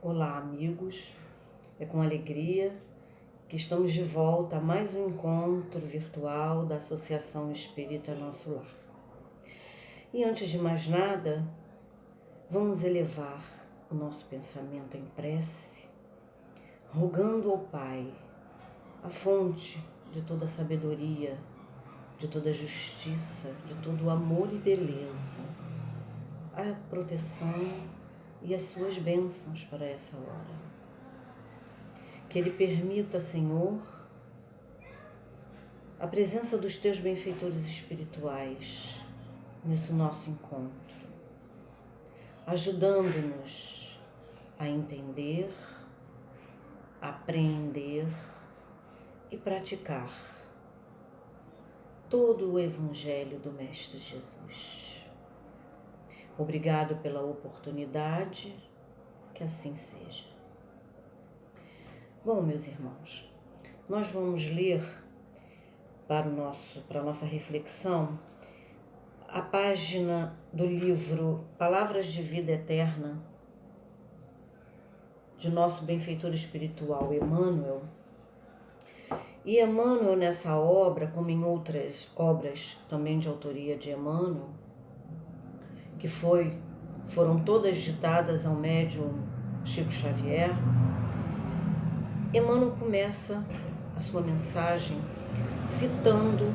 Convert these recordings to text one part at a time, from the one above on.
Olá, amigos. É com alegria que estamos de volta a mais um encontro virtual da Associação Espírita Nosso Lar. E antes de mais nada, vamos elevar o nosso pensamento em prece, rogando ao Pai, a fonte de toda sabedoria, de toda justiça, de todo amor e beleza, a proteção e as suas bênçãos para essa hora. Que Ele permita, Senhor, a presença dos Teus benfeitores espirituais nesse nosso encontro, ajudando-nos a entender, apreender e praticar todo o Evangelho do Mestre Jesus. Obrigado pela oportunidade, que assim seja. Bom, meus irmãos, nós vamos ler para a nossa reflexão a página do livro Palavras de Vida Eterna, de nosso benfeitor espiritual Emmanuel. E Emmanuel, nessa obra, como em outras obras também de autoria de Emmanuel, que foram todas ditadas ao médium Chico Xavier, Emmanuel começa a sua mensagem citando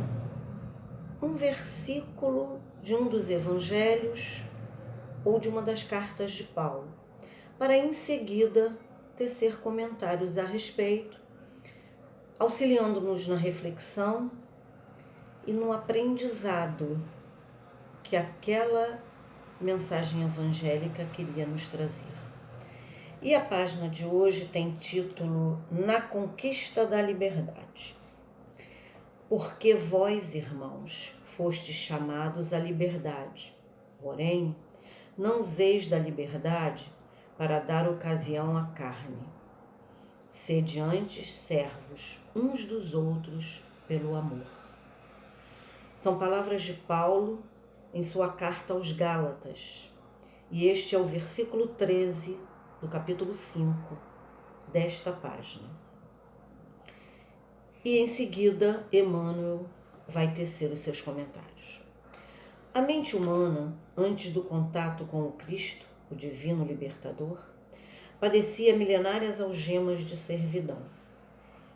um versículo de um dos evangelhos ou de uma das cartas de Paulo, para em seguida tecer comentários a respeito, auxiliando-nos na reflexão e no aprendizado que aquela mensagem evangélica queria nos trazer. E a página de hoje tem título Na Conquista da Liberdade. Porque vós, irmãos, fostes chamados à liberdade, porém, não useis da liberdade para dar ocasião à carne. Sede antes servos uns dos outros pelo amor. São palavras de Paulo em sua carta aos Gálatas, e este é o versículo 13 do capítulo 5 desta página. E em seguida, Emmanuel vai tecer os seus comentários. A mente humana, antes do contato com o Cristo, o divino libertador, padecia milenárias algemas de servidão.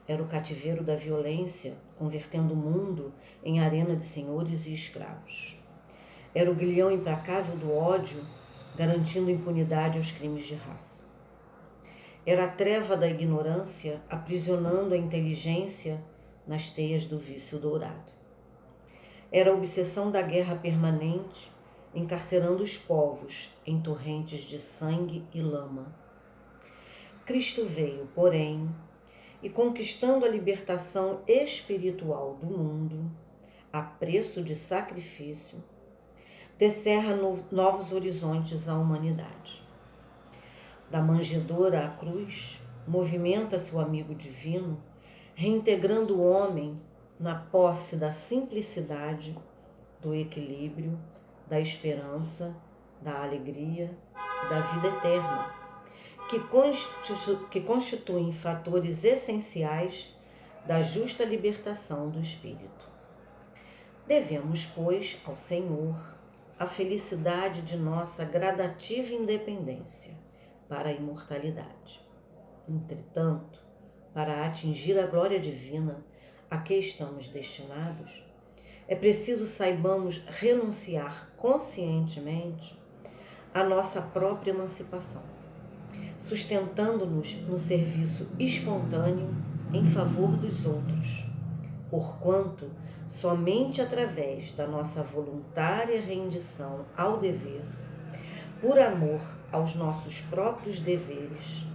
Era o cativeiro da violência, convertendo o mundo em arena de senhores e escravos. Era o grilhão implacável do ódio, garantindo impunidade aos crimes de raça. Era a treva da ignorância, aprisionando a inteligência nas teias do vício dourado. Era a obsessão da guerra permanente, encarcerando os povos em torrentes de sangue e lama. Cristo veio, porém, e conquistando a libertação espiritual do mundo, a preço de sacrifício, descerra novos horizontes à humanidade. Da manjedoura à cruz, movimenta-se o amigo divino, reintegrando o homem na posse da simplicidade, do equilíbrio, da esperança, da alegria, da vida eterna, que constituem fatores essenciais da justa libertação do espírito. Devemos, pois, ao Senhor a felicidade de nossa gradativa independência para a imortalidade. Entretanto, para atingir a glória divina a que estamos destinados, é preciso saibamos renunciar conscientemente à nossa própria emancipação, sustentando-nos no serviço espontâneo em favor dos outros, porquanto somente através da nossa voluntária rendição ao dever, por amor aos nossos próprios deveres,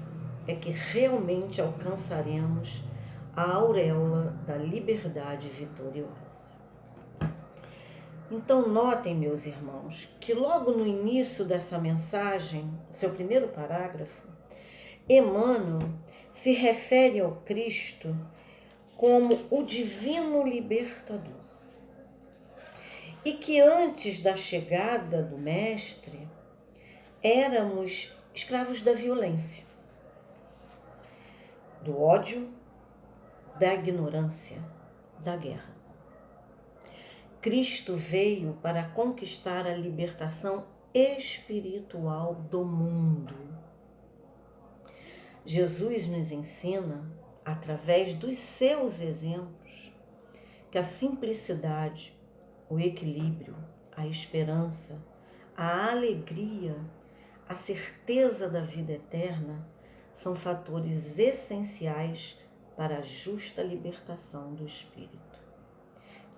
é que realmente alcançaremos a auréola da liberdade vitoriosa. Então, notem, meus irmãos, que logo no início dessa mensagem, seu primeiro parágrafo, Emmanuel se refere ao Cristo como o divino libertador. E que antes da chegada do Mestre, éramos escravos da violência. do ódio, da ignorância, da guerra. Cristo veio para conquistar a libertação espiritual do mundo. Jesus nos ensina, através dos seus exemplos, que a simplicidade, o equilíbrio, a esperança, a alegria, a certeza da vida eterna são fatores essenciais para a justa libertação do espírito.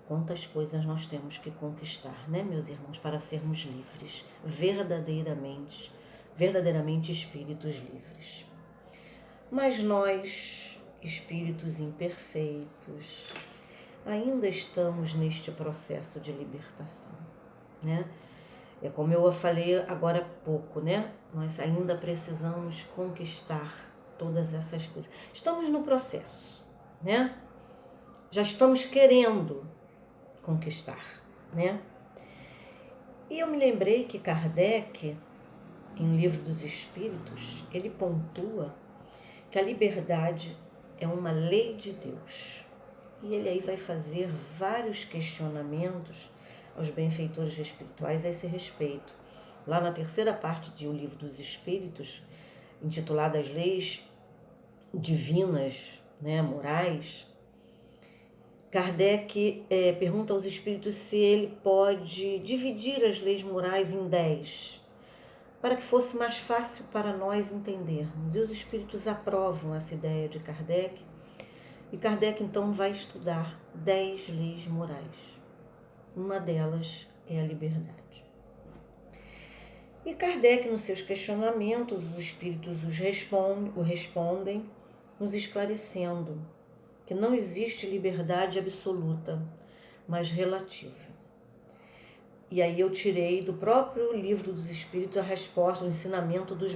Quantas coisas nós temos que conquistar, né, meus irmãos, para sermos livres, verdadeiramente espíritos livres. Mas nós, espíritos imperfeitos, ainda estamos neste processo de libertação, né? É como eu falei agora há pouco, né? Nós ainda precisamos conquistar todas essas coisas. Estamos no processo, né? Já estamos querendo conquistar, né? E eu me lembrei que Kardec, em Livro dos Espíritos, ele pontua que a liberdade é uma lei de Deus. E ele aí vai fazer vários questionamentos aos benfeitores espirituais a esse respeito. Lá na terceira parte de O Livro dos Espíritos, intitulada As Leis Divinas, né, Morais, Kardec pergunta aos espíritos se ele pode dividir as leis morais em 10, para que fosse mais fácil para nós entendermos. E os espíritos aprovam essa ideia de Kardec, e Kardec então vai estudar 10 leis morais. Uma delas é a liberdade. E Kardec, nos seus questionamentos, os espíritos o respondem, nos esclarecendo que não existe liberdade absoluta, mas relativa. E aí eu tirei do próprio Livro dos Espíritos a resposta, o ensinamento dos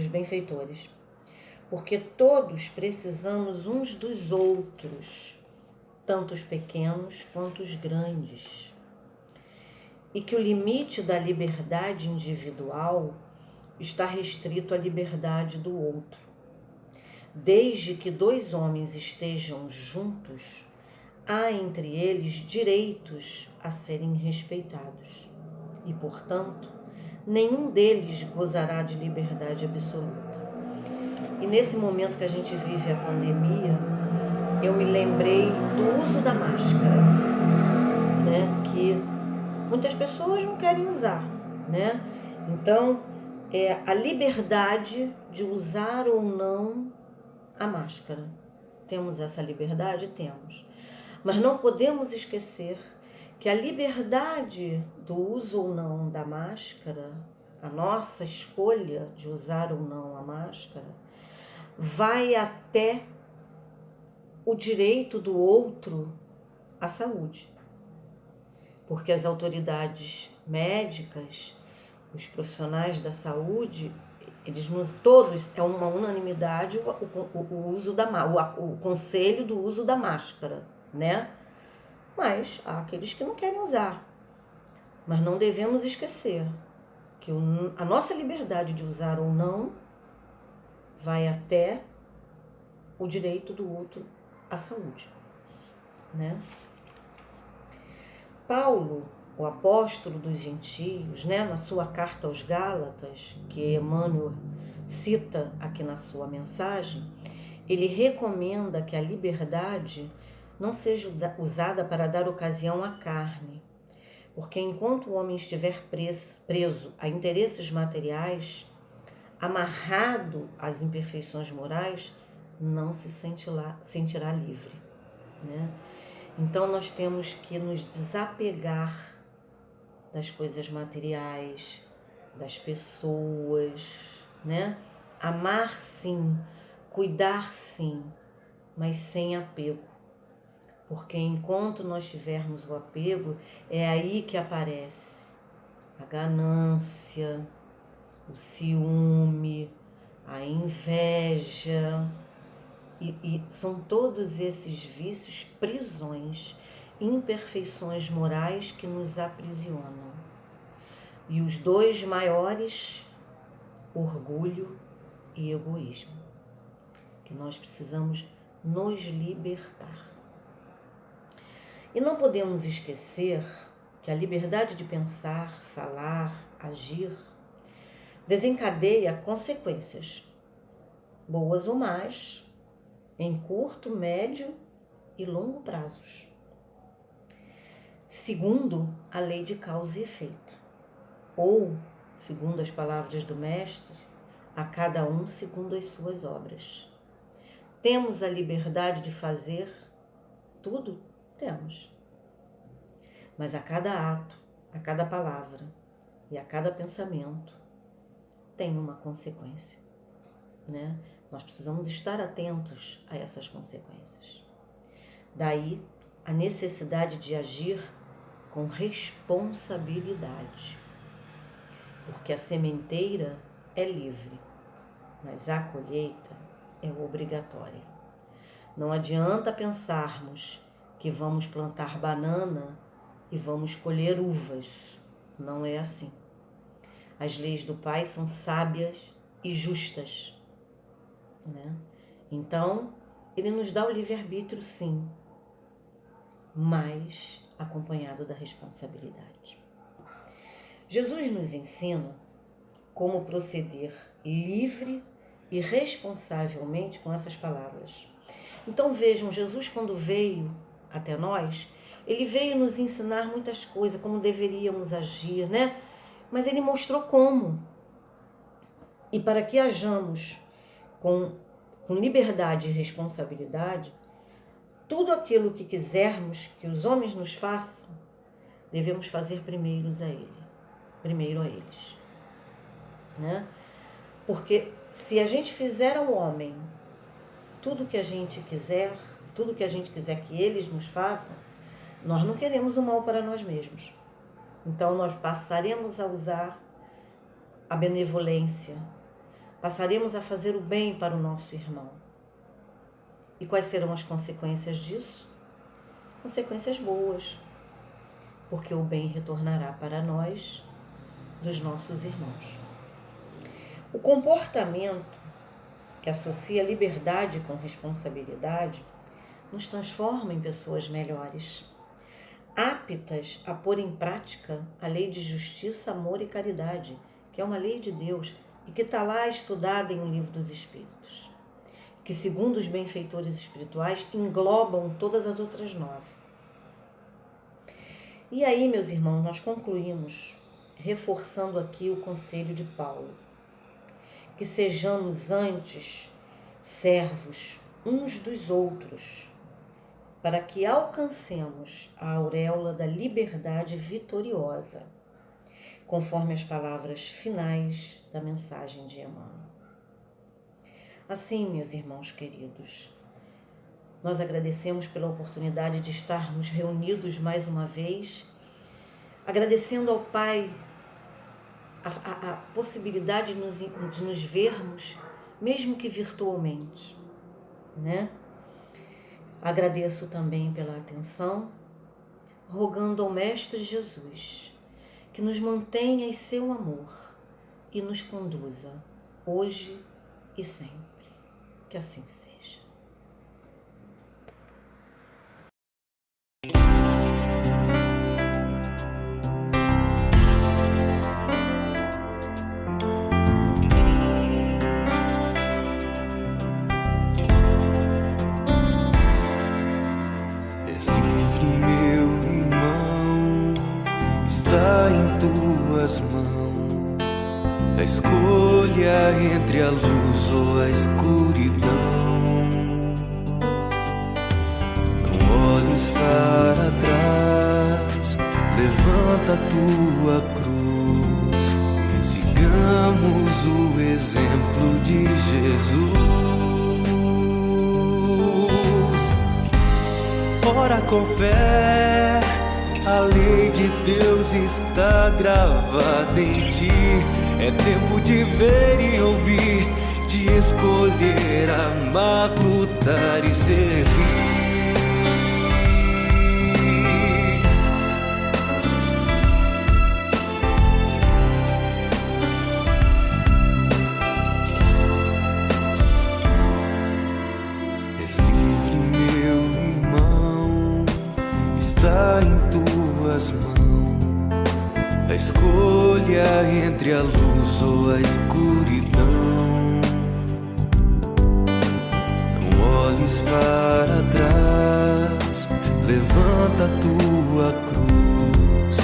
benfeitores. Porque todos precisamos uns dos outros, tanto os pequenos quanto os grandes. E que o limite da liberdade individual está restrito à liberdade do outro. Desde que 2 homens estejam juntos, há entre eles direitos a serem respeitados. E, portanto, nenhum deles gozará de liberdade absoluta. E nesse momento que a gente vive a pandemia, eu me lembrei do uso da máscara, né? Que muitas pessoas não querem usar, né? Então, a liberdade de usar ou não a máscara. Temos essa liberdade? Temos. Mas não podemos esquecer que a liberdade do uso ou não da máscara, a nossa escolha de usar ou não a máscara, vai até o direito do outro à saúde. Porque as autoridades médicas, os profissionais da saúde, eles todos, é uma unanimidade o uso o conselho do uso da máscara, né? Mas há aqueles que não querem usar. Mas não devemos esquecer que a nossa liberdade de usar ou não vai até o direito do outro à saúde, né? Paulo, o apóstolo dos gentios, né, na sua carta aos Gálatas, que Emmanuel cita aqui na sua mensagem, ele recomenda que a liberdade não seja usada para dar ocasião à carne, porque enquanto o homem estiver preso a interesses materiais, amarrado às imperfeições morais, não se sentirá livre, né? Então nós temos que nos desapegar das coisas materiais, das pessoas, né? Amar sim, cuidar sim, mas sem apego. Porque enquanto nós tivermos o apego, é aí que aparece a ganância, o ciúme, a inveja. E são todos esses vícios, prisões, imperfeições morais que nos aprisionam. E os 2 maiores, orgulho e egoísmo, que nós precisamos nos libertar. E não podemos esquecer que a liberdade de pensar, falar, agir, desencadeia consequências, boas ou más, em curto, médio e longo prazos. Segundo a lei de causa e efeito, ou, segundo as palavras do Mestre, a cada um segundo as suas obras. Temos a liberdade de fazer tudo? Temos. Mas a cada ato, a cada palavra e a cada pensamento tem uma consequência, né? Nós precisamos estar atentos a essas consequências. Daí a necessidade de agir com responsabilidade, porque a sementeira é livre, mas a colheita é obrigatória. Não adianta pensarmos que vamos plantar banana e vamos colher uvas. Não é assim. As leis do Pai são sábias e justas, né? Então, Ele nos dá o livre-arbítrio, sim, mas acompanhado da responsabilidade. Jesus nos ensina como proceder livre e responsavelmente com essas palavras. Então vejam, Jesus, quando veio até nós, Ele veio nos ensinar muitas coisas, como deveríamos agir, né? Mas Ele mostrou como. E para que hajamos com liberdade e responsabilidade, tudo aquilo que quisermos que os homens nos façam, devemos fazer primeiro a eles, né? Porque se a gente fizer ao homem tudo que a gente quiser, tudo que a gente quiser que eles nos façam, nós não queremos o mal para nós mesmos. Então nós passaremos a usar a benevolência, passaremos a fazer o bem para o nosso irmão. E quais serão as consequências disso? Consequências boas, porque o bem retornará para nós dos nossos irmãos. O comportamento que associa liberdade com responsabilidade nos transforma em pessoas melhores, aptas a pôr em prática a lei de justiça, amor e caridade, que é uma lei de Deus e que está lá estudada em um livro dos Espíritos, que, segundo os benfeitores espirituais, englobam todas as outras 9. E aí, meus irmãos, nós concluímos reforçando aqui o conselho de Paulo, que sejamos antes servos uns dos outros, para que alcancemos a auréola da liberdade vitoriosa, conforme as palavras finais da mensagem de Emmanuel. Assim, meus irmãos queridos, nós agradecemos pela oportunidade de estarmos reunidos mais uma vez, agradecendo ao Pai a possibilidade de nos vermos, mesmo que virtualmente, né? Agradeço também pela atenção, rogando ao Mestre Jesus que nos mantenha em seu amor e nos conduza hoje e sempre. Que assim seja. És livre, meu irmão, está em tuas mãos a escolha entre a luz ou a escuridão. Não olhes para trás, levanta a tua cruz, sigamos o exemplo de Jesus. Ora com fé, a lei de Deus está gravada em ti. É tempo de ver e ouvir, de escolher, amar, lutar e servir. entre a luz ou a escuridão. Não olhes para trás, levanta a tua cruz.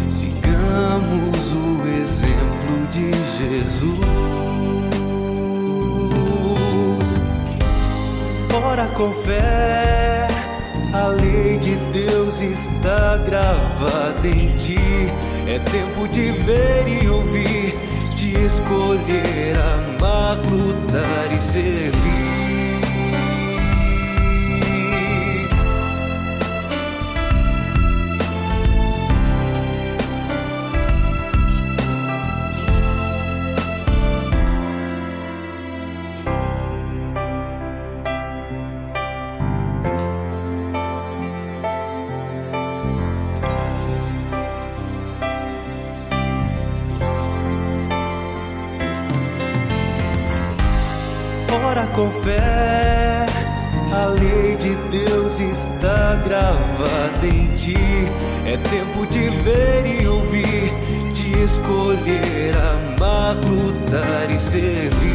Sigamos o exemplo de Jesus. Ora com fé, a lei de Deus está gravada em ti. É tempo de ver e ouvir, de escolher, amar, lutar e servir. Ora com fé, a lei de Deus está gravada em ti. É tempo de ver e ouvir, de escolher, amar, lutar e servir.